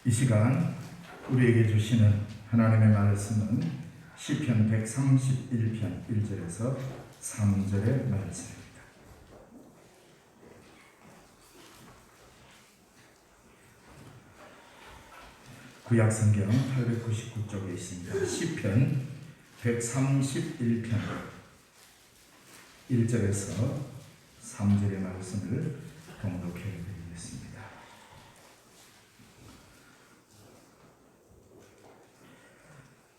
이 시간 우리에게 주시는 하나님의 말씀은 시편 131편 1절에서 3절의 말씀입니다. 구약 성경 899쪽에 있습니다. 시편 131편 1절에서 3절의 말씀을 봉독해 드리겠습니다.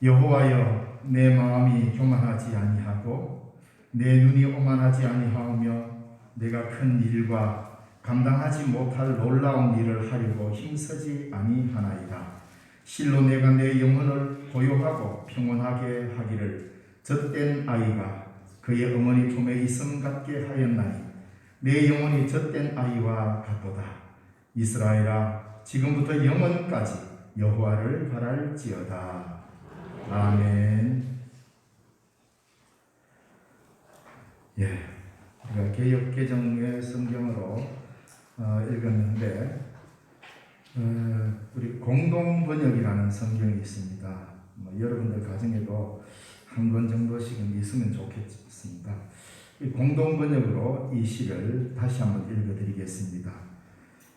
여호와여, 내 마음이 교만하지 아니하고 내 눈이 오만하지 아니하오며 내가 큰 일과 감당하지 못할 놀라운 일을 하려고 힘쓰지 아니하나이다. 실로 내가 내 영혼을 고요하고 평온하게 하기를 젖된 아이가 그의 어머니 품에 있음 같게 하였나니 내 영혼이 젖된 아이와 같도다. 이스라엘아, 지금부터 영원까지 여호와를 바랄지어다. 아멘. 우리가 개역개정의 성경으로 읽었는데 우리 공동번역이라는 성경이 있습니다. 여러분들 가정에도 한 권 정도씩은 있으면 좋겠습니다. 이 공동번역으로 이 시를 다시 한번 읽어드리겠습니다.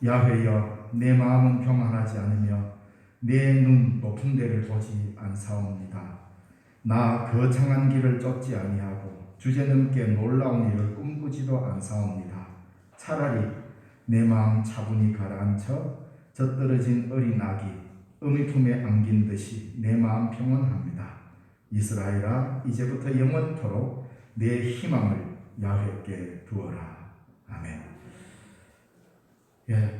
야훼여, 내 마음은 교만하지 않으며 내 눈 높은 데를 보지 않사옵니다. 나 거창한 길을 쫓지 아니하고 주제넘게 놀라운 일을 꿈꾸지도 않사옵니다. 차라리 내 마음 차분히 가라앉혀 젖떨어진 어린 아기 어미 품에 안긴 듯이 내 마음 평온합니다. 이스라엘아, 이제부터 영원토록 내 희망을 야훼께 두어라. 아멘.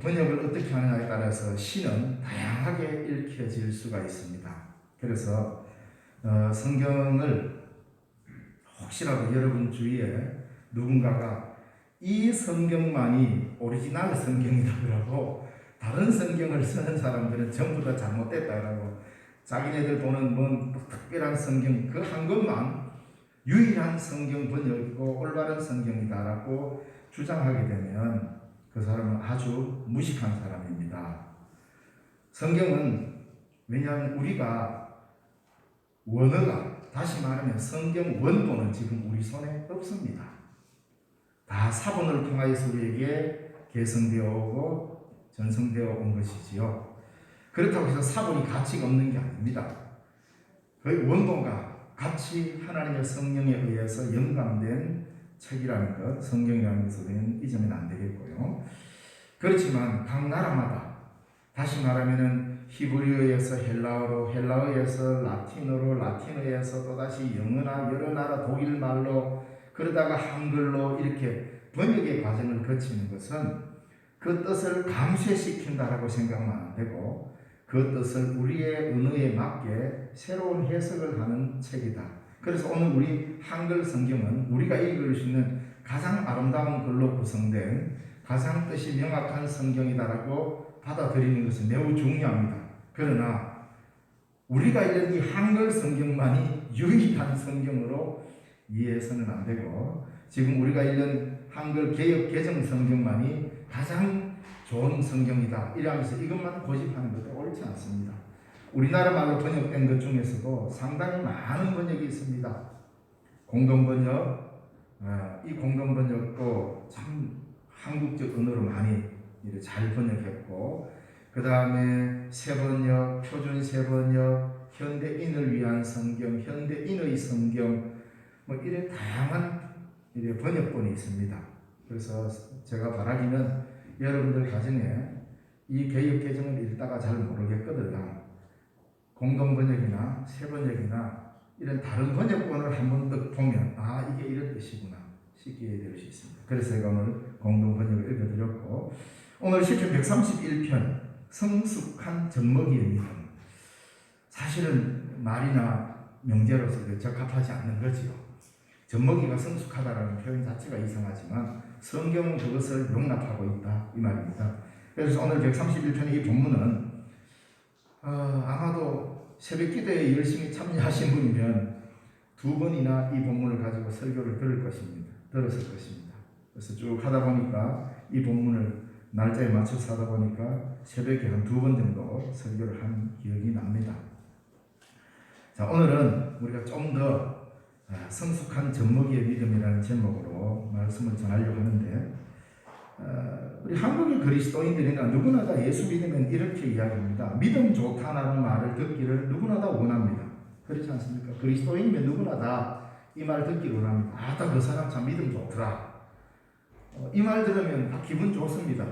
번역을 어떻게 하느냐에 따라서 시는 다양하게 읽혀질 수가 있습니다. 그래서 성경을 혹시라도 여러분 주위에 누군가가 이 성경만이 오리지널 성경이라고 다른 성경을 쓰는 사람들은 전부 다 잘못됐다라고 자기네들 보는 뭔 특별한 성경 그 한 것만 유일한 성경 번역이고 올바른 성경이다라고 주장하게 되면 그 사람은 아주 무식한 사람입니다. 성경은 왜냐하면 우리가 원어가 다시 말하면 성경 원본은 지금 우리 손에 없습니다. 다 사본을 통하여서 우리에게 개성되어 오고 전성되어 온 것이지요. 그렇다고 해서 사본이 가치가 없는 게 아닙니다. 거의 원본과 같이 하나님의 성령에 의해서 영감된 책이라는 것, 성경이라는 것을 잊으면 안 되겠고요. 그렇지만 각 나라마다 다시 말하면 히브리어에서 헬라어로, 헬라어에서 라틴어로, 라틴어에서 또다시 영어나 여러 나라 독일 말로 그러다가 한글로 이렇게 번역의 과정을 거치는 것은 그 뜻을 감쇄시킨다라고 생각만 안 되고 그 뜻을 우리의 언어에 맞게 새로운 해석을 하는 책이다. 그래서 오늘 우리 한글 성경은 우리가 읽을 수 있는 가장 아름다운 글로 구성된 가장 뜻이 명확한 성경이다라고 받아들이는 것은 매우 중요합니다. 그러나 우리가 읽는 이 한글 성경만이 유일한 성경으로 이해해서는 안 되고 지금 우리가 읽는 한글 개역 개정 성경만이 가장 좋은 성경이다 이러면서 이것만 고집하는 것도 옳지 않습니다. 우리나라 말로 번역된 것 중에서도 상당히 많은 번역이 있습니다. 공동번역, 이 공동번역도 참 한국적 언어로 많이 잘 번역했고 그 다음에 새번역, 표준 새번역, 현대인을 위한 성경, 현대인의 성경 이런 다양한 번역본이 있습니다. 그래서 제가 바라기는 여러분들 가정에 이 개역개정을 읽다가 잘 모르겠거든요. 공동번역이나 새번역이나 이런 다른 번역본을 한번 딱 보면 이게 이런 뜻이구나 쉽게 될 수 있습니다. 그래서 제가 오늘 공동번역을 읽어드렸고 오늘 시편 131편 성숙한 젖먹이의 믿음 사실은 말이나 명제로서 적합하지 않는 거지요. 젖먹이가 성숙하다라는 표현 자체가 이상하지만 성경은 그것을 용납하고 있다 이 말입니다. 그래서 오늘 131편의 이 본문은 아마도 새벽 기도에 열심히 참여하신 분이면 2번이나 이 본문을 가지고 설교를 들었을 것입니다. 그래서 쭉 하다 보니까 이 본문을 날짜에 맞춰서 하다 보니까 새벽에 한 2번 정도 설교를 한 기억이 납니다. 자, 오늘은 우리가 좀 더 성숙한 젖먹이의 믿음이라는 제목으로 말씀을 전하려고 하는데, 우리 한국의 그리스도인들이나 누구나 다 예수 믿으면 이렇게 이야기합니다. 믿음 좋다라는 말을 듣기를 누구나 다 원합니다. 그렇지 않습니까? 그리스도인이면 누구나 다 이 말을 듣기를 원합니다. 아따, 그 사람 참 믿음 좋더라. 이 말 들으면 다 기분 좋습니다.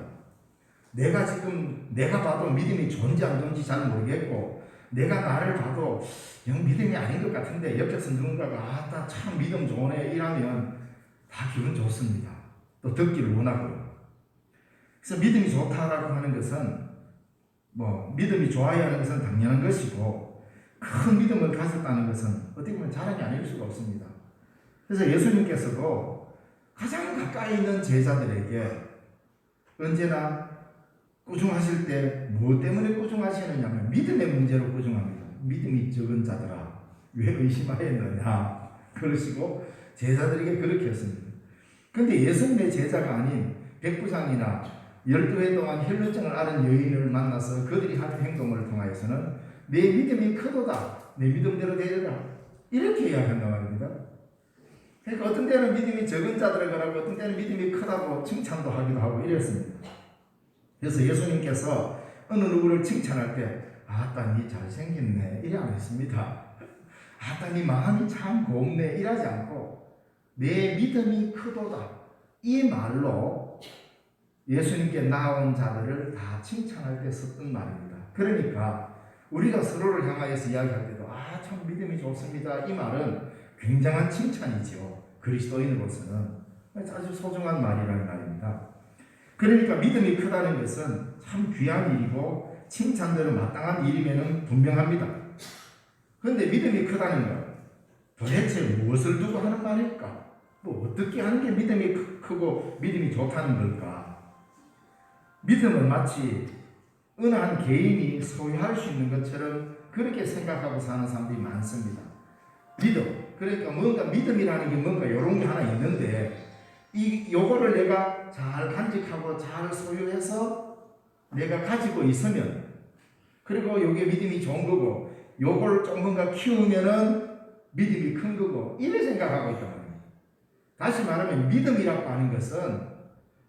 내가 봐도 믿음이 좋은지 안 좋은지 잘 모르겠고, 내가 나를 봐도 영 믿음이 아닌 것 같은데 옆에서 누군가가 아따 참 믿음 좋네 이러면 다 기분 좋습니다. 또 듣기를 원하고요. 그래서 믿음이 좋다라고 하는 것은 믿음이 좋아야 하는 것은 당연한 것이고, 큰 믿음을 가졌다는 것은 어떻게 보면 자랑이 아닐 수가 없습니다. 그래서 예수님께서도 가장 가까이 있는 제자들에게 언제나 꾸중하실 때 뭐 때문에 꾸중하시느냐면 믿음의 문제로 꾸중합니다. 믿음이 적은 자들아 왜 의심하였느냐 그러시고 제자들에게 그렇게 했습니다. 그런데 예수님의 제자가 아닌 백부장이나 12해 동안 혈루증을 앓은 여인을 만나서 그들이 하는 행동을 통하여서는 내 믿음이 크도다, 내 믿음대로 되리라, 이렇게 이야기한단 말입니다. 그러니까 어떤 때는 믿음이 적은 자들을 말하고 어떤 때는 믿음이 크다고 칭찬도 하기도 하고 이랬습니다. 그래서 예수님께서 어느 누구를 칭찬할 때 아따 니 잘생겼네 이래 안 했습니다. 아따 니 마음이 참 곱네 이러지 않고 내 믿음이 크도다, 이 말로 예수님께 나온 자들을 다 칭찬할 때 썼던 말입니다. 그러니까 우리가 서로를 향하여서 이야기할 때도 참 믿음이 좋습니다, 이 말은 굉장한 칭찬이죠. 그리스도인으로서는 아주 소중한 말이라는 말입니다. 그러니까 믿음이 크다는 것은 참 귀한 일이고 칭찬대로 마땅한 일임에는 분명합니다. 그런데 믿음이 크다는 것, 도대체 무엇을 두고 하는 말일까? 어떻게 하는 게 믿음이 크고 믿음이 좋다는 걸까? 믿음은 마치 어느 한 개인이 소유할 수 있는 것처럼 그렇게 생각하고 사는 사람들이 많습니다. 믿음, 그러니까 뭔가 믿음이라는 게 뭔가 이런 게 하나 있는데 요거를 내가 잘 간직하고 잘 소유해서 내가 가지고 있으면, 그리고 요게 믿음이 좋은 거고 요걸 좀 뭔가 키우면은 믿음이 큰 거고, 이래 생각하고 있단 말입니다. 다시 말하면 믿음이라고 하는 것은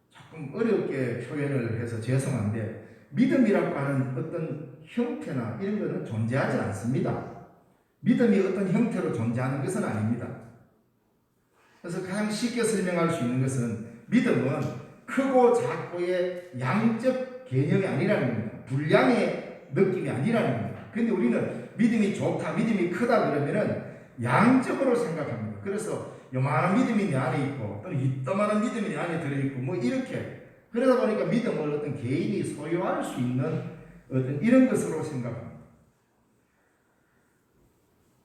조금 어렵게 표현을 해서 죄송한데, 믿음이라고 하는 어떤 형태나 이런 것은 존재하지 않습니다. 믿음이 어떤 형태로 존재하는 것은 아닙니다. 그래서 가장 쉽게 설명할 수 있는 것은 믿음은 크고 작고의 양적 개념이 아니라는 겁니다. 분량의 느낌이 아니라는 겁니다. 그런데 우리는 믿음이 좋다, 믿음이 크다 그러면은 양적으로 생각합니다. 그래서 요만한 믿음이 내 안에 있고 또는 이따만한 믿음이 내 안에 들어있고 이렇게, 그러다 보니까 믿음을 어떤 개인이 소유할 수 있는 어떤 이런 것으로 생각합니다.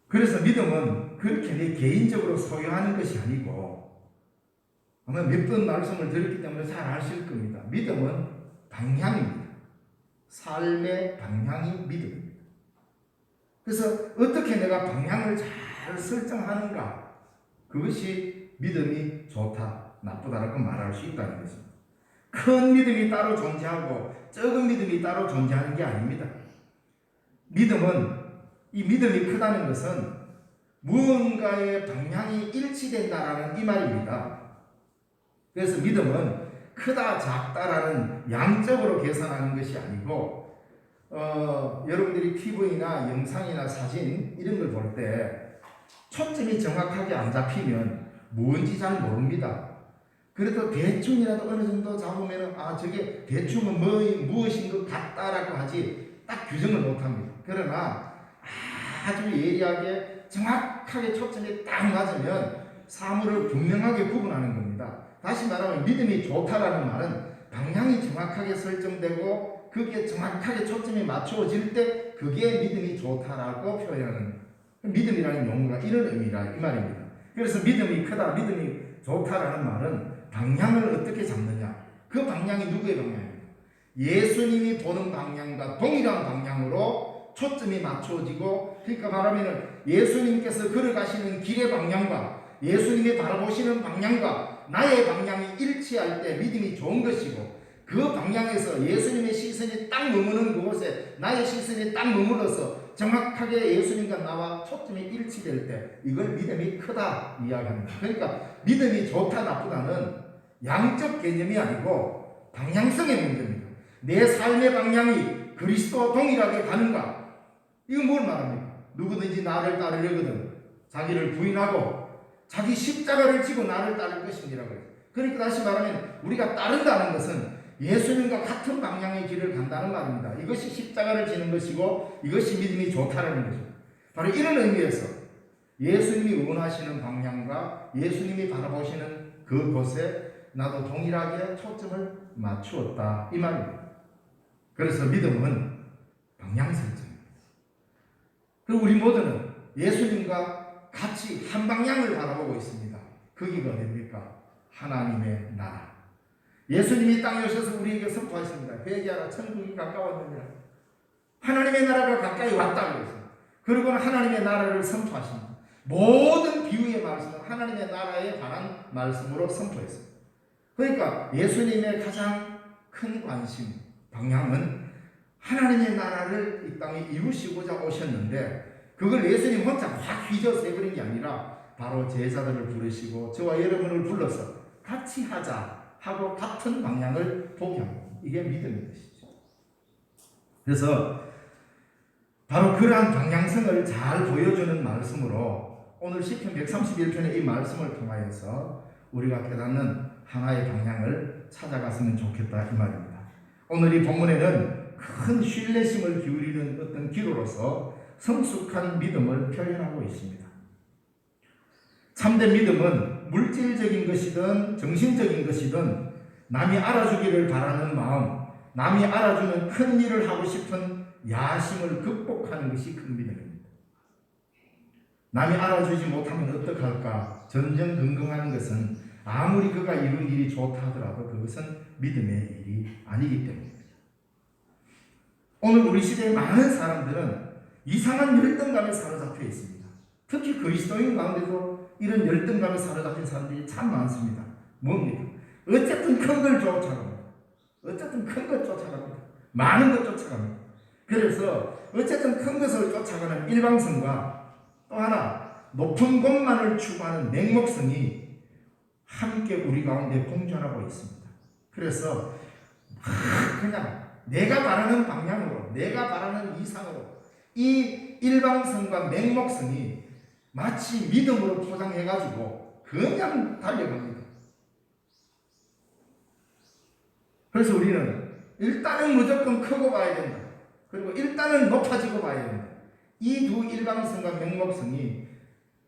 그래서 믿음은 그렇게 내 개인적으로 소유하는 것이 아니고, 아마 몇 번 말씀을 드렸기 때문에 잘 아실 겁니다. 믿음은 방향입니다. 삶의 방향이 믿음입니다. 그래서 어떻게 내가 방향을 잘 설정하는가, 그것이 믿음이 좋다, 나쁘다라고 말할 수 있다는 것입니다. 큰 믿음이 따로 존재하고 적은 믿음이 따로 존재하는 게 아닙니다. 믿음은, 이 믿음이 크다는 것은 무언가의 방향이 일치된다라는 이 말입니다. 그래서 믿음은 크다 작다라는 양적으로 계산하는 것이 아니고, 여러분들이 TV나 영상이나 사진 이런 걸 볼 때 초점이 정확하게 안 잡히면 뭔지 잘 모릅니다. 그래도 대충이라도 어느 정도 잡으면 저게 대충은 무엇인 것 같다라고 하지 딱 규정을 못합니다. 그러나 아주 예리하게 정확하게 초점이 딱 맞으면 사물을 분명하게 구분하는 겁니다. 다시 말하면 믿음이 좋다라는 말은 방향이 정확하게 설정되고 그게 정확하게 초점이 맞춰질 때 그게 믿음이 좋다라고 표현하는, 믿음이라는 용어가 이런 의미라 이 말입니다. 그래서 믿음이 크다, 믿음이 좋다라는 말은 방향을 어떻게 잡느냐, 그 방향이 누구의 방향입니까? 예수님이 보는 방향과 동일한 방향으로 초점이 맞춰지고, 그러니까 말하면 예수님께서 걸어가시는 길의 방향과 예수님이 바라보시는 방향과 나의 방향이 일치할 때 믿음이 좋은 것이고, 그 방향에서 예수님의 시선이 딱 머무는 그곳에 나의 시선이 딱 머물러서 정확하게 예수님과 나와 초점이 일치될 때 이걸 믿음이 크다 이야기합니다. 그러니까 믿음이 좋다 나쁘다는 양적 개념이 아니고 방향성의 문제입니다. 내 삶의 방향이 그리스도와 동일하게 가는가? 이건 뭘 말합니까? 누구든지 나를 따르려거든 자기를 부인하고 자기 십자가를 지고 나를 따를 것이니라고 해요. 그러니까 다시 말하면 우리가 따른다는 것은 예수님과 같은 방향의 길을 간다는 말입니다. 이것이 십자가를 지는 것이고 이것이 믿음이 좋다는 것입니다. 바로 이런 의미에서 예수님이 원하시는 방향과 예수님이 바라보시는 그곳에 나도 동일하게 초점을 맞추었다 이 말입니다. 그래서 믿음은 방향 설정입니다. 그리고 우리 모두는 예수님과 같이 한 방향을 바라보고 있습니다. 거기가 어디입니까? 하나님의 나라. 예수님이 땅에 오셔서 우리에게 선포하십니다. 회개하라 천국이 가까웠느니라. 하나님의 나라가 가까이 왔다고 했습니다. 그리고는 하나님의 나라를 선포하십니다. 모든 비유의 말씀은 하나님의 나라에 관한 말씀으로 선포했습니다. 그러니까 예수님의 가장 큰 관심, 방향은 하나님의 나라를 이 땅에 이루시고자 오셨는데 그걸 예수님 혼자 확 휘저어서 해버린 게 아니라 바로 제자들을 부르시고 저와 여러분을 불러서 같이 하자 하고 같은 방향을 보게 합니다. 이게 믿음의 것이죠. 그래서 바로 그러한 방향성을 잘 보여주는 말씀으로 오늘 시편 131편의 이 말씀을 통하여서 우리가 깨닫는 하나의 방향을 찾아갔으면 좋겠다 이 말입니다. 오늘 이 본문에는 큰 신뢰심을 기울이는 어떤 기도로서 성숙한 믿음을 표현하고 있습니다. 참된 믿음은 물질적인 것이든 정신적인 것이든 남이 알아주기를 바라는 마음, 남이 알아주는 큰 일을 하고 싶은 야심을 극복하는 것이 큰 믿음입니다. 남이 알아주지 못하면 어떡할까 전전긍긍하는 것은 아무리 그가 이룬 일이 좋다 하더라도 그것은 믿음의 일이 아니기 때문입니다. 오늘 우리 시대의 많은 사람들은 이상한 열등감에 사로잡혀 있습니다. 특히 그리스도인 가운데도 이런 열등감에 사로잡힌 사람들이 참 많습니다. 뭡니까? 어쨌든 큰 걸 쫓아갑니다. 어쨌든 큰 것 쫓아갑니다. 많은 것 쫓아갑니다. 그래서 어쨌든 큰 것을 쫓아가는 일방성과 또 하나 높은 것만을 추구하는 맹목성이 함께 우리 가운데 공존하고 있습니다. 그래서 그냥 내가 바라는 방향으로 내가 바라는 이상으로 이 일방성과 맹목성이 마치 믿음으로 포장해가지고 그냥 달려갑니다. 그래서 우리는 일단은 무조건 크고 봐야 된다. 그리고 일단은 높아지고 봐야 된다. 이 두 일방성과 맹목성이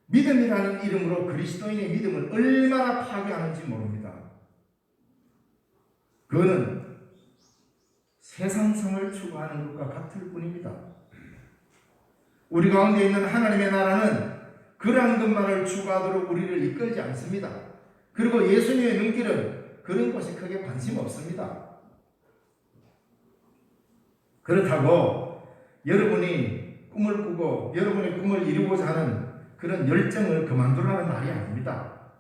믿음이라는 이름으로 그리스도인의 믿음을 얼마나 파괴하는지 모릅니다. 그거는 세상성을 추구하는 것과 같을 뿐입니다. 우리 가운데 있는 하나님의 나라는 그러한 것만을 추구하도록 우리를 이끌지 않습니다. 그리고 예수님의 눈길은 그런 것이 크게 관심 없습니다. 그렇다고 여러분이 꿈을 꾸고 여러분의 꿈을 이루고자 하는 그런 열정을 그만두라는 말이 아닙니다.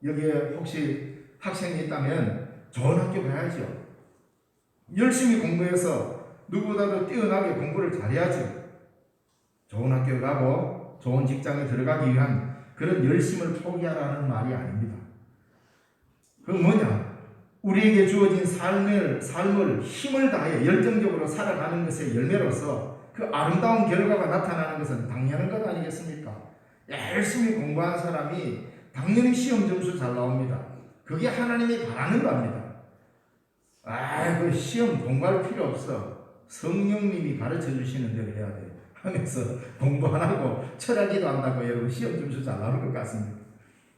여기에 혹시 학생이 있다면 좋은 학교 가야죠. 열심히 공부해서 누구보다도 뛰어나게 공부를 잘해야죠. 좋은 학교 가고 좋은 직장에 들어가기 위한 그런 열심을 포기하라는 말이 아닙니다. 그건 뭐냐? 우리에게 주어진 삶을 힘을 다해 열정적으로 살아가는 것의 열매로서 그 아름다운 결과가 나타나는 것은 당연한 것 아니겠습니까? 열심히 공부한 사람이 당연히 시험 점수 잘 나옵니다. 그게 하나님이 바라는 겁니다. 그 시험 공부할 필요 없어. 성령님이 가르쳐 주시는 대로 해야 돼. 하면서 공부 안 하고 철학기도 한다고 여러분 시험 점수 잘 나올 것 같습니다.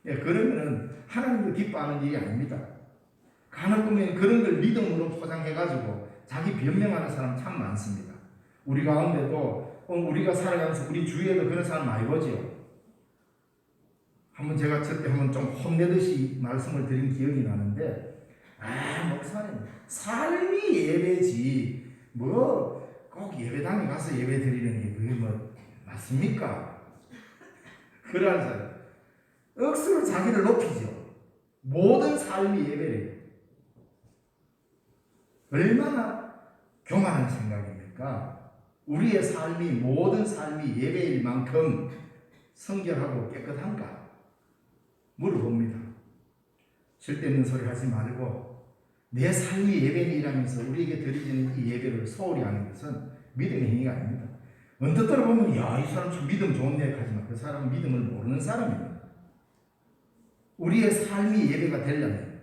그러면은 하나님도 기뻐하는 일이 아닙니다. 가능하면 그런 걸 믿음으로 포장해가지고 자기 변명하는 사람 참 많습니다. 우리 가운데도 우리가 살아가면서 우리 주위에도 그런 사람 많이 보죠. 한번 제가 저때 한번 좀 혼내듯이 말씀을 드린 기억이 나는데 목사님 삶이 예배지 뭐 꼭 예배당에 가서 예배 드리는 게 그게 뭐 맞습니까? 그러한 사람 억수로 자기를 높이죠. 모든 삶이 예배래요. 얼마나 교만한 생각입니까? 우리의 삶이 모든 삶이 예배일 만큼 성결하고 깨끗한가? 물어봅니다. 쓸데없는 소리 하지 말고 내 삶이 예배이라면서 우리에게 드려지는 이 예배를 소홀히 하는 것은 믿음의 행위가 아닙니다. 언뜻 들어보면 이 사람 좀 믿음 좋네 하지만 그 사람은 믿음을 모르는 사람입니다. 우리의 삶이 예배가 되려면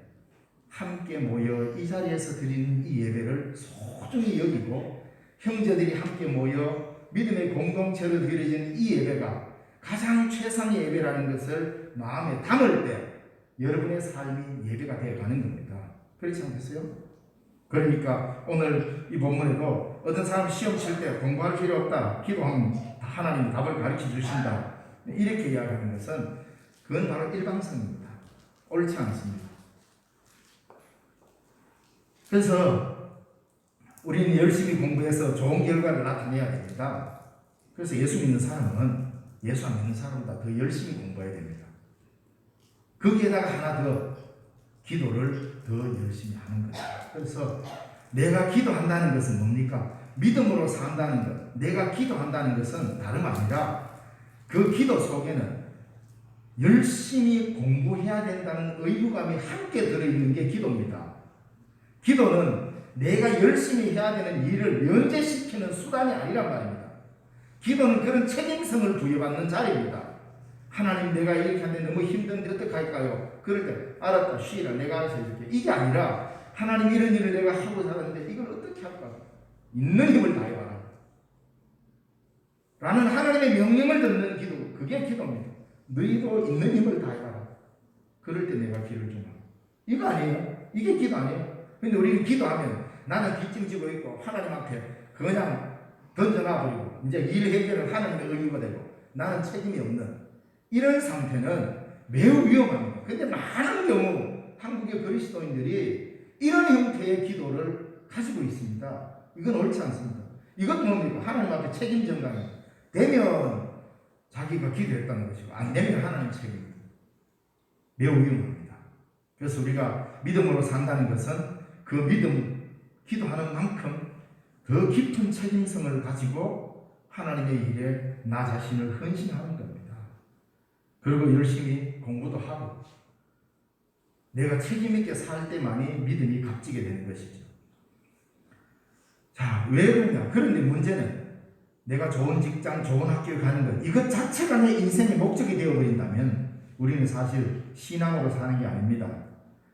함께 모여 이 자리에서 드리는 이 예배를 소중히 여기고 형제들이 함께 모여 믿음의 공동체로 드려지는 이 예배가 가장 최상의 예배라는 것을 마음에 담을 때 여러분의 삶이 예배가 되어가는 겁니다. 그렇지 않겠어요? 그러니까 오늘 이 본문에도 어떤 사람 시험 칠 때 공부할 필요 없다, 기도하면 하나님이 답을 가르쳐 주신다, 이렇게 이야기하는 것은 그건 바로 일방성입니다. 옳지 않습니다. 그래서 우리는 열심히 공부해서 좋은 결과를 나타내야 됩니다. 그래서 예수 믿는 사람은 예수 안 믿는 사람보다 더 열심히 공부해야 됩니다. 거기에다가 하나 더 기도를 더 열심히 하는 거죠. 그래서 내가 기도한다는 것은 뭡니까? 믿음으로 산다는 것. 내가 기도한다는 것은 다름 아니라 그 기도 속에는 열심히 공부해야 된다는 의무감이 함께 들어있는 게 기도입니다. 기도는 내가 열심히 해야 되는 일을 면제시키는 수단이 아니란 말입니다. 기도는 그런 책임성을 부여받는 자리입니다. 하나님, 내가 이렇게 하는데 너무 힘든데 어떡할까요? 그럴 때 알았다, 쉬라, 내가 알아서 해줄게. 이게 아니라 하나님, 이런 일을 내가 하고 살았는데 이걸 어떻게 할까? 있는 힘을 다해봐라 라는 하나님의 명령을 듣는 기도, 그게 기도입니다. 너희도 있는 힘을 다해봐라. 그럴 때 내가 길을 주마. 이거 아니에요? 이게 기도 아니에요? 근데 우리는 기도하면 나는 뒷짐지고 있고 하나님 앞에 그냥 던져놔버리고 이제 일 해결은 하나님의 의무가 되고 나는 책임이 없는 이런 상태는 매우 위험합니다. 근데 많은 경우 한국의 그리스도인들이 이런 형태의 기도를 가지고 있습니다. 이건 옳지 않습니다. 이것도 뭡니까? 하나님 앞에 책임 전가입니다. 되면 자기가 기도했다는 것이고 안 되면 하나님 책임입니다. 매우 위험합니다. 그래서 우리가 믿음으로 산다는 것은 그 믿음, 기도하는 만큼 더 깊은 책임성을 가지고 하나님의 일에 나 자신을 헌신하는 겁니다. 그리고 열심히 공부도 하고 내가 책임있게 살 때만이 믿음이 값지게 되는 것이죠. 자, 왜 그러냐? 그런데 문제는 내가 좋은 직장, 좋은 학교에 가는 것, 이것 자체가 내 인생의 목적이 되어버린다면 우리는 사실 신앙으로 사는 게 아닙니다.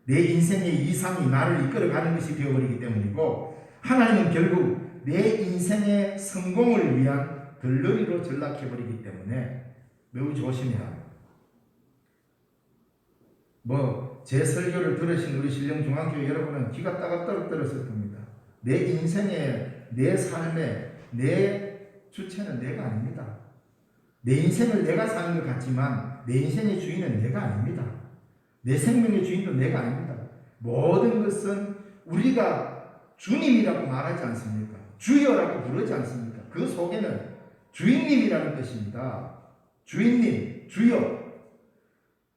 내 인생의 이상이 나를 이끌어가는 것이 되어버리기 때문이고 하나님은 결국 내 인생의 성공을 위한 들러리로 전락해버리기 때문에 매우 조심해야 합니다. 제 설교를 들으신 우리 신령중앙교회 여러분은 귀가 따갑 떨었을 겁니다. 내 인생의, 내 삶의, 내 주체는 내가 아닙니다. 내 인생을 내가 사는 것 같지만 내 인생의 주인은 내가 아닙니다. 내 생명의 주인도 내가 아닙니다. 모든 것은 우리가 주님이라고 말하지 않습니까? 주여라고 부르지 않습니까? 그 속에는 주인님이라는 뜻입니다. 주인님, 주여.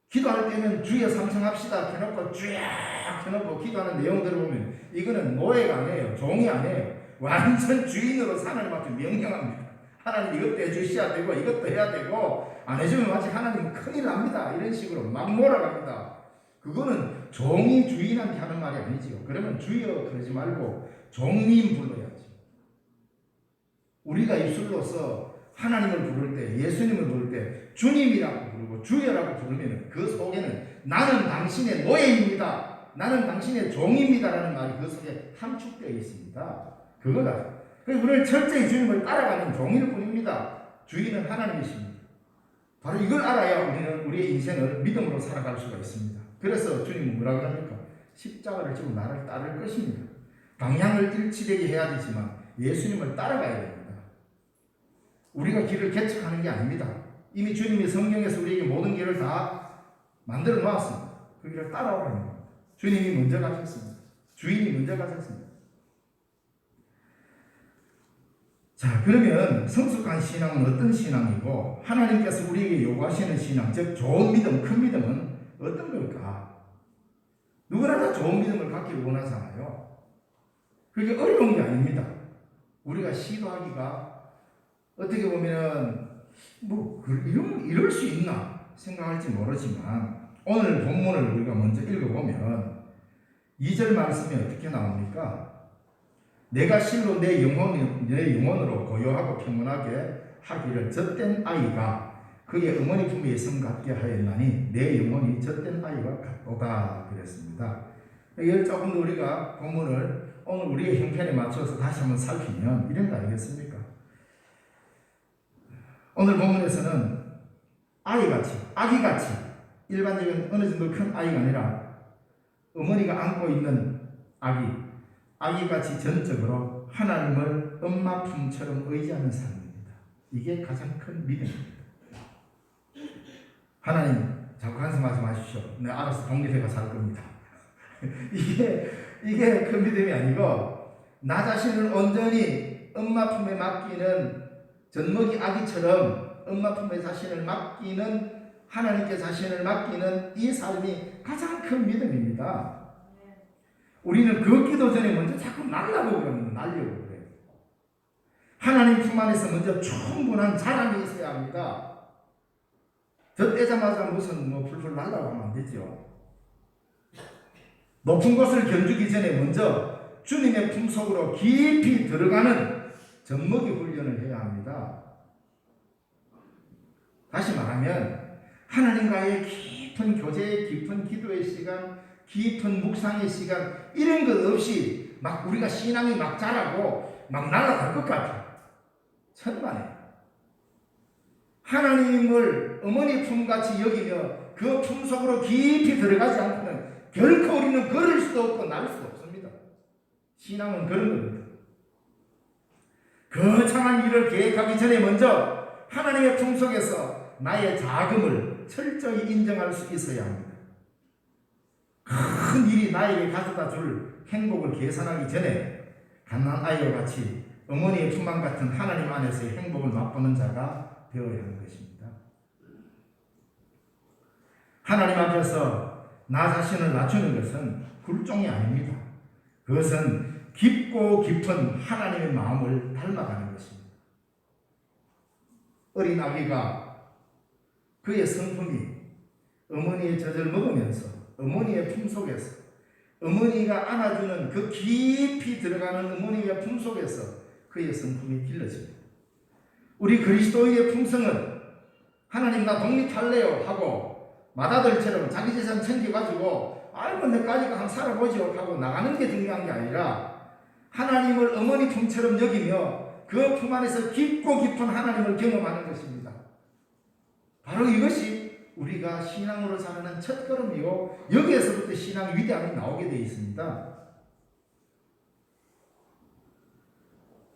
기도할 때는 주여 삼성합시다 켜놓고 쫙 켜놓고 기도하는 내용들을 보면 이거는 노예가 아니에요. 종이 아니에요. 완전 주인으로 하나님 앞에 명령합니다. 하나님 이것도 해주셔야 되고 이것도 해야 되고 안 해주면 마치 하나님은 큰일 납니다. 이런 식으로 막 몰아갑니다. 그거는 종이 주인한테 하는 말이 아니지요. 그러면 주여 그러지 말고 종님 불러야지. 우리가 입술로서 하나님을 부를 때, 예수님을 부를 때 주님이라고 부르고 주여라고 부르면 그 속에는 나는 당신의 노예입니다. 나는 당신의 종입니다라는 말이 그 속에 함축되어 있습니다. 그거다. 그래서 우리는 철저히 주님을 따라가는 종일 뿐입니다. 주인은 하나님이십니다. 바로 이걸 알아야 우리는 우리의 인생을 믿음으로 살아갈 수가 있습니다. 그래서 주님은 뭐라 그럽니까? 십자가를 지고 나를 따를 것입니다. 방향을 일치되게 해야 되지만 예수님을 따라가야 됩니다. 우리가 길을 개척하는 게 아닙니다. 이미 주님이 성경에서 우리에게 모든 길을 다 만들어 놓았습니다. 그 길을 따라오라는 겁니다. 주님이 먼저 가셨습니다. 주인이 먼저 가셨습니다. 자, 그러면 성숙한 신앙은 어떤 신앙이고 하나님께서 우리에게 요구하시는 신앙, 즉 좋은 믿음, 큰 믿음은 어떤 걸까? 누구나 다 좋은 믿음을 갖기를 원하잖아요. 그게 어려운 게 아닙니다. 우리가 시도하기가 어떻게 보면 이럴 수 있나 생각할지 모르지만 오늘 본문을 우리가 먼저 읽어보면 2절 말씀이 어떻게 나옵니까? 내가 실로 내 영혼으로 고요하고 평온하게 하기를 젖된 아이가 그의 어머니 품에 있음 같게 하였나니 내 영혼이 젖된 아이와 같도다 그랬습니다. 이걸 조금 더 우리가 본문을 오늘 우리의 형편에 맞춰서 다시 한번 살피면 이런 거 아니겠습니까? 오늘 본문에서는 아기같이 일반적인 어느 정도 큰 아이가 아니라 어머니가 안고 있는 아기같이 전적으로 하나님을 엄마 품처럼 의지하는 삶입니다. 이게 가장 큰 믿음입니다. 하나님 자꾸 한숨하지 마십시오. 네, 알아서 독립해가 살 겁니다. 이게 큰 믿음이 아니고 나 자신을 온전히 엄마 품에 맡기는 젖먹이 아기처럼 엄마 품에 자신을 맡기는 하나님께 자신을 맡기는 이 삶이 가장 큰 믿음입니다. 우리는 걷기도 전에 먼저 자꾸 날려고 그래요. 하나님 품 안에서 먼저 충분한 자랑이 있어야 합니다. 젖대자마자 무슨 풀풀 날라고 하면 안 되죠. 높은 곳을 견주기 전에 먼저 주님의 품속으로 깊이 들어가는 젖먹이 훈련을 해야 합니다. 다시 말하면 하나님과의 깊은 교제, 깊은 기도의 시간, 깊은 묵상의 시간 이런 것 없이 막 우리가 신앙이 막 자라고 막 날아갈 것 같아요. 천만에. 하나님을 어머니 품같이 여기며 그 품속으로 깊이 들어가지 않고는 결코 우리는 걸을 수도 없고 날 수도 없습니다. 신앙은 그런 겁니다. 거창한 일을 계획하기 전에 먼저 하나님의 품속에서 나의 자금을 철저히 인정할 수 있어야 합니다. 큰 일이 나에게 가져다 줄 행복을 계산하기 전에 갓난 아이와 같이 어머니의 품안 같은 하나님 안에서의 행복을 맛보는 자가 되어야 하는 것입니다. 하나님 앞에서 나 자신을 낮추는 것은 굴종이 아닙니다. 그것은 깊고 깊은 하나님의 마음을 닮아가는 것입니다. 어린 아기가 그의 성품이 어머니의 젖을 먹으면서 어머니의 품속에서 어머니가 안아주는 그 깊이 들어가는 어머니의 품속에서 그의 성품이 길러집니다. 우리 그리스도인의 품성은 하나님 나 독립할래요 하고 맏아들처럼 자기 재산 챙겨가지고 아이고 내까지가 한번 살아보죠 하고 나가는 게 중요한 게 아니라 하나님을 어머니 품처럼 여기며 그 품 안에서 깊고 깊은 하나님을 경험하는 것입니다. 바로 이것이 우리가 신앙으로 사는 첫걸음이고 여기에서부터 신앙의 위대함이 나오게 되어 있습니다.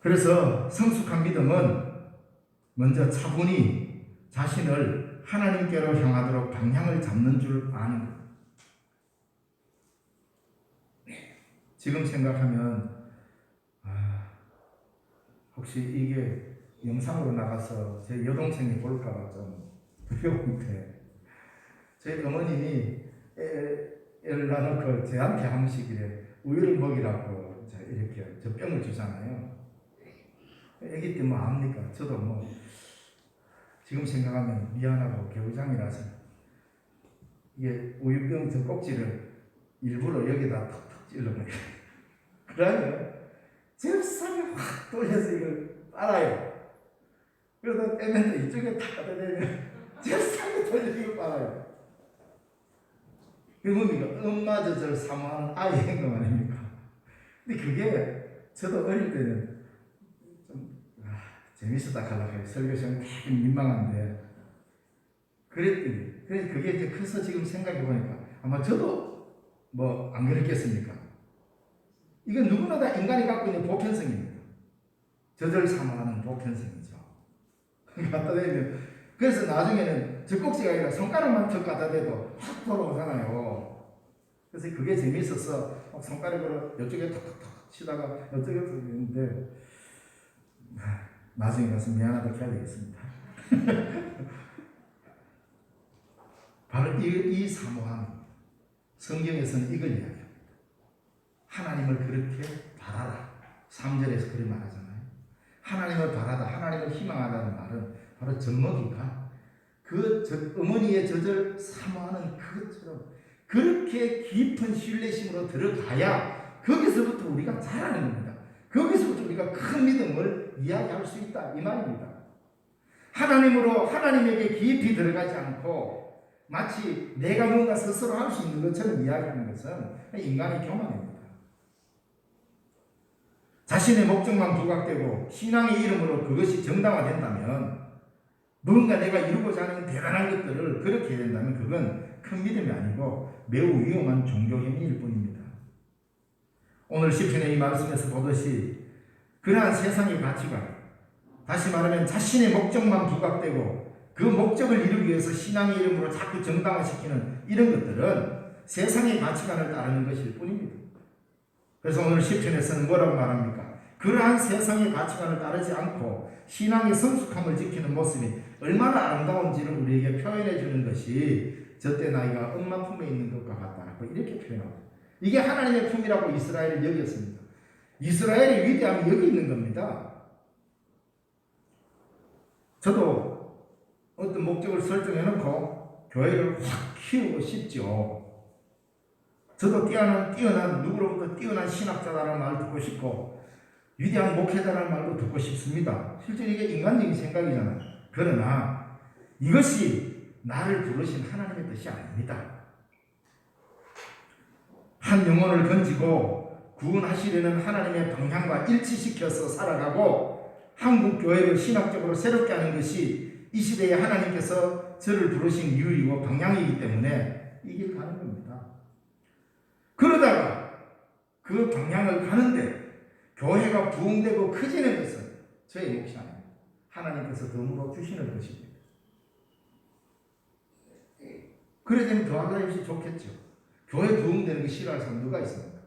그래서 성숙한 믿음은 먼저 차분히 자신을 하나님께로 향하도록 방향을 잡는 줄 아는 것. 지금 생각하면 혹시 이게 영상으로 나가서 제 여동생이 볼까봐 좀 두려운데 저희 어머님이 애를 낳아놓고 저한테 한 번씩 이래 우유를 먹이라고 이렇게 저 병을 주잖아요. 애기 때 뭐 압니까? 저도 지금 생각하면 미안하고 겨우장이라서 이게 우유병 저 꼭지를 일부러 여기다 턱턱 찔러버려요. 그러면 잽싸게 확 돌려서 이걸 빨아요. 그러다 빼면 이쪽에 탁 갖다 대면 잽싸게 돌려서 이걸 빨아요. 그게 뭡니까? 엄마 젖을 사모하는 아이 행동 아닙니까? 근데 그게 저도 어릴 때는 재밌었다 하려고 설교 시간 되게 민망한데 그랬더니 그게 이제 커서 지금 생각해 보니까 아마 저도 안 그랬겠습니까? 이건 누구나 다 인간이 갖고 있는 보편성입니다. 젖을 사모하는 보편성이죠. 갖다 대면 그래서 나중에는 젖꼭지가 아니라 손가락만 턱 갖다 대도 확 돌아오잖아요. 그래서 그게 재밌어서 손가락으로 이쪽에 턱턱턱 치다가 이쪽에 턱 있는데 나중에 가서 미안하다 해야 되겠습니다. 바로 이 사모함 성경에서는 이걸 이야기합니다. 하나님을 그렇게 바라라. 3절에서 그렇게 말하잖아요. 하나님을 바라다, 하나님을 희망하다는 말은 바로 젖먹이가 어머니의 젖을 사모하는 그것처럼 그렇게 깊은 신뢰심으로 들어가야 거기서부터 우리가 자라는 겁니다. 거기서부터 우리가 큰 믿음을 이야기할 수 있다 이 말입니다. 하나님에게 깊이 들어가지 않고 마치 내가 뭔가 스스로 할 수 있는 것처럼 이야기하는 것은 인간의 교만입니다. 자신의 목적만 부각되고 신앙의 이름으로 그것이 정당화된다면, 뭔가 내가 이루고자 하는 대단한 것들을 그렇게 해야 된다면 그건 큰 믿음이 아니고 매우 위험한 종교행위일 뿐입니다. 오늘 시편의 이 말씀에서 보듯이 그러한 세상의 가치관, 다시 말하면 자신의 목적만 부각되고 그 목적을 이루기 위해서 신앙의 이름으로 자꾸 정당화시키는 이런 것들은 세상의 가치관을 따르는 것일 뿐입니다. 그래서 오늘 시편에서는 뭐라고 말합니까? 그러한 세상의 가치관을 따르지 않고 신앙의 성숙함을 지키는 모습이 얼마나 아름다운지를 우리에게 표현해 주는 것이 저때 나이가 엄마 품에 있는 것과 같다라고 이렇게 표현합니다. 이게 하나님의 품이라고 이스라엘을 여겼습니다. 이스라엘의 위대함이 여기 있는 겁니다. 저도 어떤 목적을 설정해 놓고 교회를 확 키우고 싶죠. 저도 누구로부터 뛰어난 신학자라는 말을 듣고 싶고 위대한 목회자라는 말도 듣고 싶습니다. 실제 이게 인간적인 생각이잖아요. 그러나 이것이 나를 부르신 하나님의 뜻이 아닙니다. 한 영혼을 건지고 구원하시려는 하나님의 방향과 일치시켜서 살아가고 한국 교회를 신학적으로 새롭게 하는 것이 이 시대에 하나님께서 저를 부르신 이유이고 방향이기 때문에 이 길 가는 겁니다. 그러다가 그 방향을 가는데 교회가 부흥되고 커지는 것은 저의 몫이 아닙니다. 하나님께서 덤으로 주시는 것입니다. 그래 되면 더 하기 좋겠죠. 교회 부흥되는 게 싫어할 사람 누가 있습니까?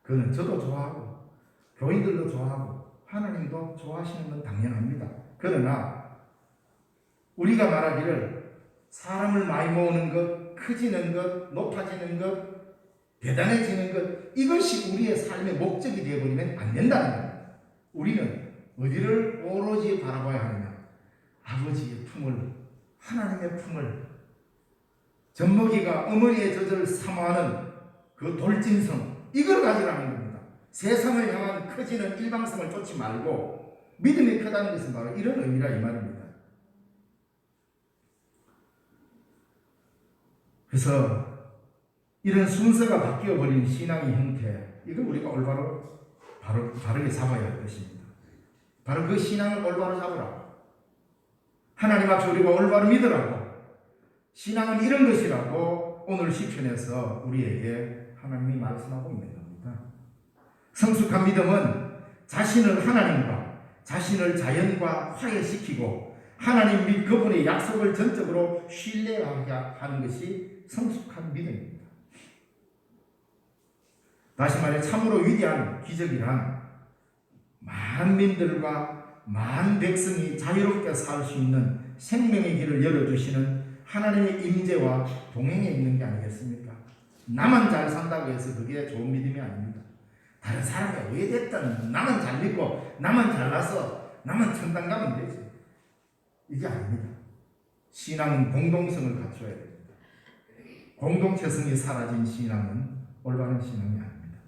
그거는 저도 좋아하고 교인들도 좋아하고 하나님도 좋아하시는 건 당연합니다. 그러나 우리가 말하기를 사람을 많이 모으는 것, 커지는 것, 높아지는 것, 대단해지는 것, 이것이 우리의 삶의 목적이 되어버리면 안 된다는 겁니다. 우리는 어디를 오로지 바라봐야 하느냐? 아버지의 품을, 하나님의 품을, 젖먹이가 어머니의 젖을 사모하는 그 돌진성, 이걸 가지라는 겁니다. 세상을 향한 커지는 일방성을 쫓지 말고 믿음이 크다는 것은 바로 이런 의미라 이 말입니다. 그래서 이런 순서가 바뀌어버린 신앙의 형태, 이걸 우리가 바르게 잡아야 할 것입니다. 바로 그 신앙을 올바로 잡으라고. 하나님 앞에 우리가 올바로 믿으라고. 신앙은 이런 것이라고 오늘 시편에서 우리에게 하나님이 말씀하고 있는 겁니다. 성숙한 믿음은 자신을 하나님과 자신을 자연과 화해시키고 하나님 및 그분의 약속을 전적으로 신뢰하게 하는 것이 성숙한 믿음입니다. 다시 말해 참으로 위대한 기적이란 만민들과 만 백성이 자유롭게 살 수 있는 생명의 길을 열어주시는 하나님의 임재와 동행에 있는 게 아니겠습니까? 나만 잘 산다고 해서 그게 좋은 믿음이 아닙니다. 다른 사람이 왜 됐든 나만 잘 믿고 나만 잘나서 나만 천당 가면 되지. 이게 아닙니다. 신앙은 공동성을 갖춰야 됩니다. 공동체성이 사라진 신앙은 올바른 신앙이 아닙니다.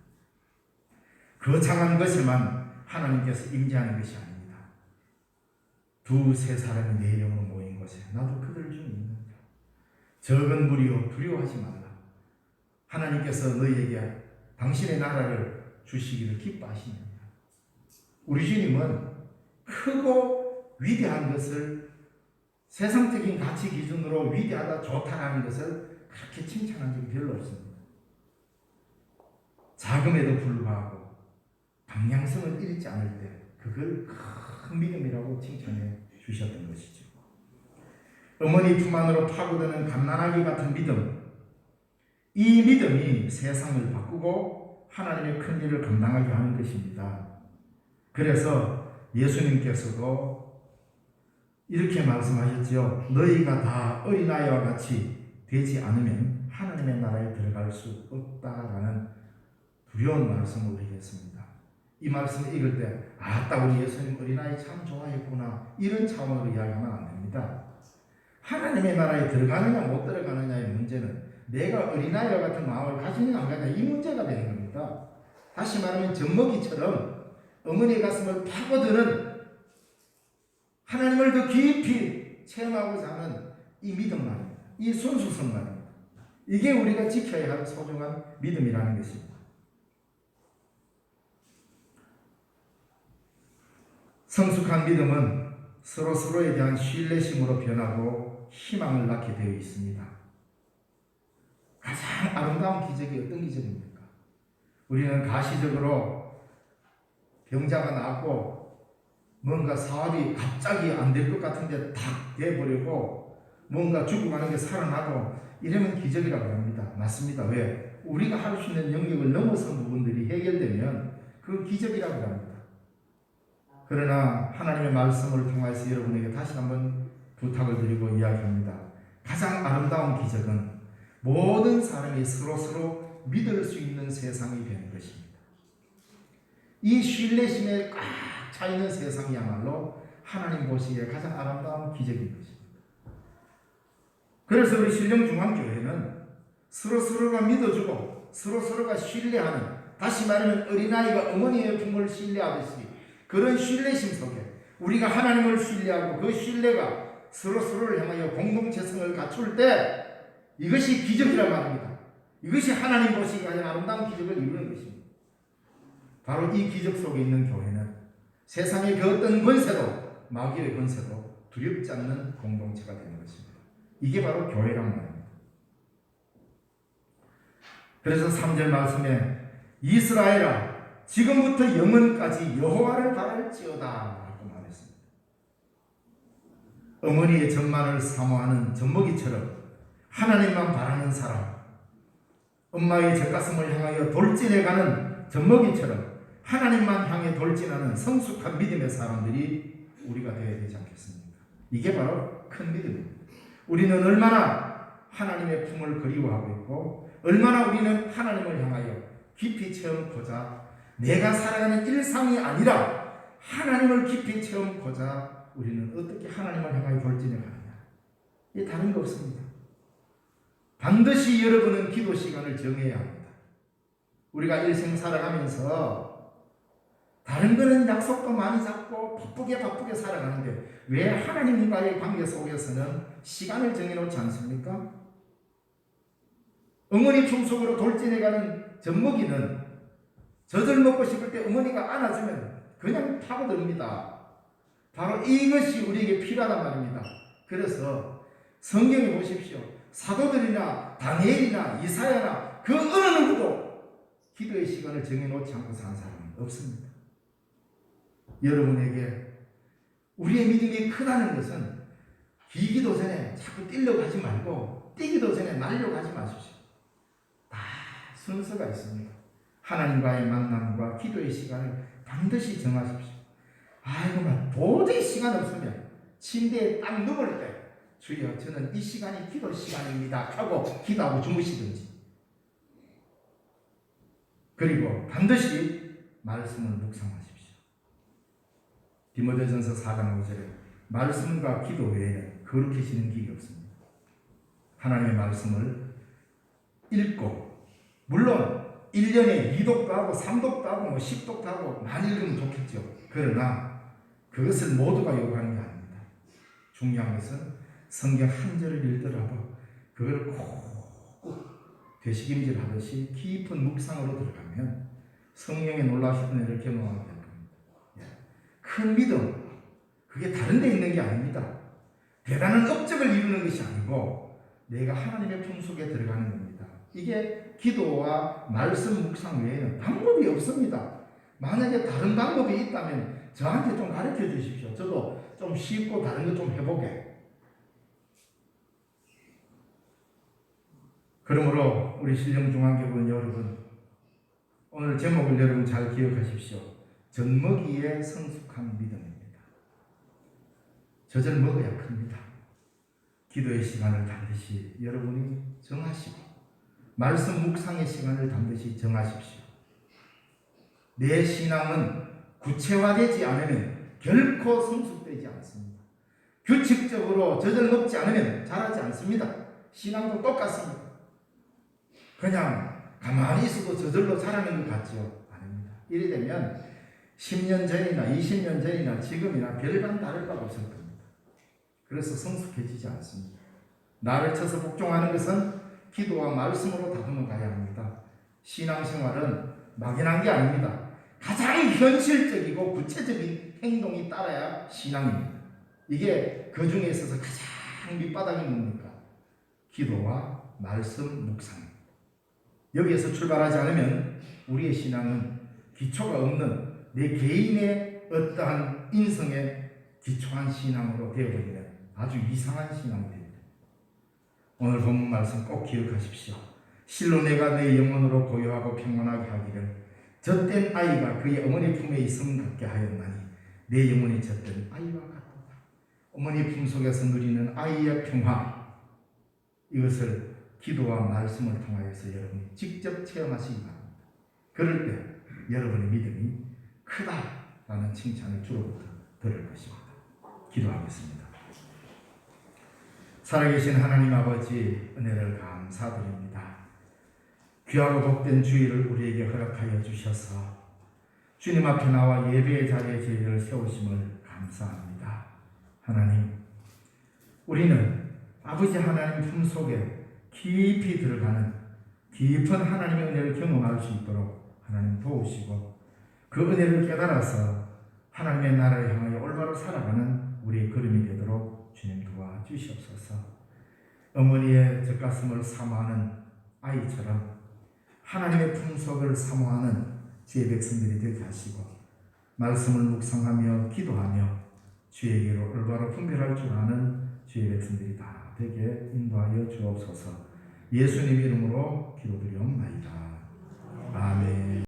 거창한 것에만 하나님께서 임재하는 것이 아닙니다. 두세 사람이 내 이름으로 모인 곳에 나도 그들 중에 있는다. 적은 무리여 두려워하지 말라. 하나님께서 너희에게 당신의 나라를 주시기를 기뻐하십니다. 우리 주님은 크고 위대한 것을 세상적인 가치 기준으로 위대하다 좋다라는 것을 그렇게 칭찬한 적이 별로 없습니다. 작음에도 불구하고 방향성을 잃지 않을 때 그걸 큰 믿음이라고 칭찬해 주셨던 것이죠. 어머니 품 안으로 파고드는 갓난아기 같은 믿음, 이 믿음이 세상을 바꾸고 하나님의 큰 일을 감당하게 하는 것입니다. 그래서 예수님께서도 이렇게 말씀하셨지요. 너희가 다 어린아이와 같이 되지 않으면 하나님의 나라에 들어갈 수 없다라는 두려운 말씀을 우리에게 했습니다. 이 말씀을 읽을 때 아따 우리 예수님 어린아이 참 좋아했구나 이런 차원으로 이야기하면 안 됩니다. 하나님의 나라에 들어가느냐 못 들어가느냐의 문제는 내가 어린아이와 같은 마음을 가지느냐 안 가느냐 이 문제가 되는 겁니다. 다시 말하면 젖먹이처럼 어머니의 가슴을 파고드는 하나님을 더 깊이 체험하고자 하는 이 믿음 말입니다. 이 순수성 말입니다. 이게 우리가 지켜야 할 소중한 믿음이라는 것입니다. 성숙한 믿음은 서로서로에 대한 신뢰심으로 변하고 희망을 낳게 되어 있습니다. 가장 아름다운 기적이 어떤 기적입니까? 우리는 가시적으로 병자가 낫고 뭔가 사업이 갑자기 안 될 것 같은데 탁 돼버리고 뭔가 죽어가는 게 살아나고 이러면 기적이라고 합니다. 맞습니다. 왜? 우리가 할 수 있는 영역을 넘어선 부분들이 해결되면 그 기적이라고 합니다. 그러나 하나님의 말씀을 통해서 여러분에게 다시 한번 부탁을 드리고 이야기합니다. 가장 아름다운 기적은 모든 사람이 서로 믿을 수 있는 세상이 되는 것입니다. 이 신뢰심에 꽉 차있는 세상이야말로 하나님 보시기에 가장 아름다운 기적인 것입니다. 그래서 우리 신령중앙교회는 서로가 믿어주고 서로가 신뢰하는, 다시 말하면 어린아이가 어머니의 품을 신뢰하듯이 그런 신뢰심 속에 우리가 하나님을 신뢰하고 그 신뢰가 서로를 향하여 공동체성을 갖출 때 이것이 기적이란 말입니다. 이것이 하나님 보시기에 가장 아름다운 기적을 이루는 것입니다. 바로 이 기적 속에 있는 교회는 세상의 그 어떤 권세도 마귀의 권세도 두렵지 않는 공동체가 되는 것입니다. 이게 바로 교회란 말입니다. 그래서 3절 말씀에 이스라엘아 지금부터 영원까지 여호와를 바랄지어다 라고 말했습니다. 어머니의 젖만을 사모하는 젖먹이처럼 하나님만 바라는 사람, 엄마의 젖가슴을 향하여 돌진해가는 젖먹이처럼 하나님만 향해 돌진하는 성숙한 믿음의 사람들이 우리가 되어야 되지 않겠습니까? 이게 바로 큰 믿음입니다. 우리는 얼마나 하나님의 품을 그리워하고 있고 얼마나 우리는 하나님을 향하여 깊이 체험하고자 내가 살아가는 일상이 아니라 하나님을 깊이 체험하고자 우리는 어떻게 하나님을 향하여 돌진해 가느냐. 이게 다른 거 없습니다. 반드시 여러분은 기도 시간을 정해야 합니다. 우리가 일생 살아가면서 다른 거는 약속도 많이 잡고 바쁘게 살아가는데 왜 하나님과의 관계 속에서는 시간을 정해놓지 않습니까? 어머니 품 속으로 돌진해가는 젖먹이는 젖을 먹고 싶을 때 어머니가 안아주면 그냥 파고듭니다. 바로 이것이 우리에게 필요하단 말입니다. 그래서 성경에 보십시오. 사도들이나 다니엘이나 이사야나 그 어느 누구도 기도의 시간을 정해놓지 않고 사는 사람은 없습니다. 여러분에게 우리의 믿음이 크다는 것은 기기도 전에 자꾸 뛰려가지 말고 뛰기도 전에 날려가지 마십시오. 다 순서가 있습니다. 하나님과의 만남과 기도의 시간을 반드시 정하십시오. 아이고 도저히 시간 없으면 침대에 딱 누울 때 주여 저는 이 시간이 기도 시간입니다 하고 기도하고 주무시든지, 그리고 반드시 말씀을 묵상하십시오. 디모데전서 4장 5절에 말씀과 기도 외에는 거룩해지는 길이 없습니다. 하나님의 말씀을 읽고 물론 1년에 2독도 하고 3독도 하고 10독도 하고 많이 읽으면 좋겠죠. 그러나 그것을 모두가 요구하는 게 아닙니다. 중요한 것은 성경 한 절을 읽더라도 그걸 꼭 되새김질 하듯이 깊은 묵상으로 들어가면 성령의 놀라우신 은혜를 경험하게 될 겁니다. 큰 믿음, 그게 다른 데 있는 게 아닙니다. 대단한 업적을 이루는 것이 아니고 내가 하나님의 품 속에 들어가는 겁니다. 이게 기도와 말씀 묵상 외에는 방법이 없습니다. 만약에 다른 방법이 있다면 저한테 좀 가르쳐 주십시오. 저도 좀 쉽고 다른 거 좀 해보게. 그러므로 우리 신령중앙교회 여러분, 오늘 제목을 여러분 잘 기억하십시오. 젖먹이의 성숙한 믿음입니다. 젖을 먹어야 큽니다. 기도의 시간을 반드시 여러분이 정하시고 말씀 묵상의 시간을 반드시 정하십시오. 내 신앙은 구체화되지 않으면 결코 성숙되지 않습니다. 규칙적으로 젖을 먹지 않으면 자라지 않습니다. 신앙도 똑같습니다. 그냥 가만히 있어도 저절로 자라는 것 같죠? 아닙니다. 이래 되면 10년 전이나 20년 전이나 지금이나 별반 다를 바가 없을 겁니다. 그래서 성숙해지지 않습니다. 나를 쳐서 복종하는 것은 기도와 말씀으로 다듬어 가야 합니다. 신앙생활은 막연한 게 아닙니다. 가장 현실적이고 구체적인 행동이 따라야 신앙입니다. 이게 그 중에 있어서 가장 밑바닥이 뭡니까? 기도와 말씀, 묵상. 여기에서 출발하지 않으면 우리의 신앙은 기초가 없는 내 개인의 어떠한 인성에 기초한 신앙으로 되어버리는 아주 이상한 신앙이 됩니다. 오늘 본문 말씀 꼭 기억하십시오. 실로 내가 내 영혼으로 고요하고 평안하게 하기를 젖된 아이가 그의 어머니 품에 있음 같게 하였나니 내 영혼이 젖된 아이와 같도다. 어머니 품속에서 누리는 아이의 평화, 이것을 기도와 말씀을 통하여서 여러분이 직접 체험하시기 바랍니다. 그럴 때 여러분의 믿음이 크다라는 칭찬을 주로부터 들을 것입니다. 기도하겠습니다. 살아계신 하나님 아버지, 은혜를 감사드립니다. 귀하고 복된 주일을 우리에게 허락하여 주셔서 주님 앞에 나와 예배의 자리에 저희를 세우심을 감사합니다. 하나님, 우리는 아버지 하나님 품속에 깊이 들어가는 깊은 하나님의 은혜를 경험할 수 있도록 하나님 도우시고, 그 은혜를 깨달아서 하나님의 나라를 향하여 올바로 살아가는 우리의 걸음이 되도록 주님 도와주시옵소서. 어머니의 젖가슴을 사모하는 아이처럼 하나님의 품속을 사모하는 주의 백성들이 되게 하시고, 말씀을 묵상하며 기도하며 주에게로 올바로 분별할 줄 아는 주의 백성들이 다 되게 인도하여 주옵소서. 예수님 이름으로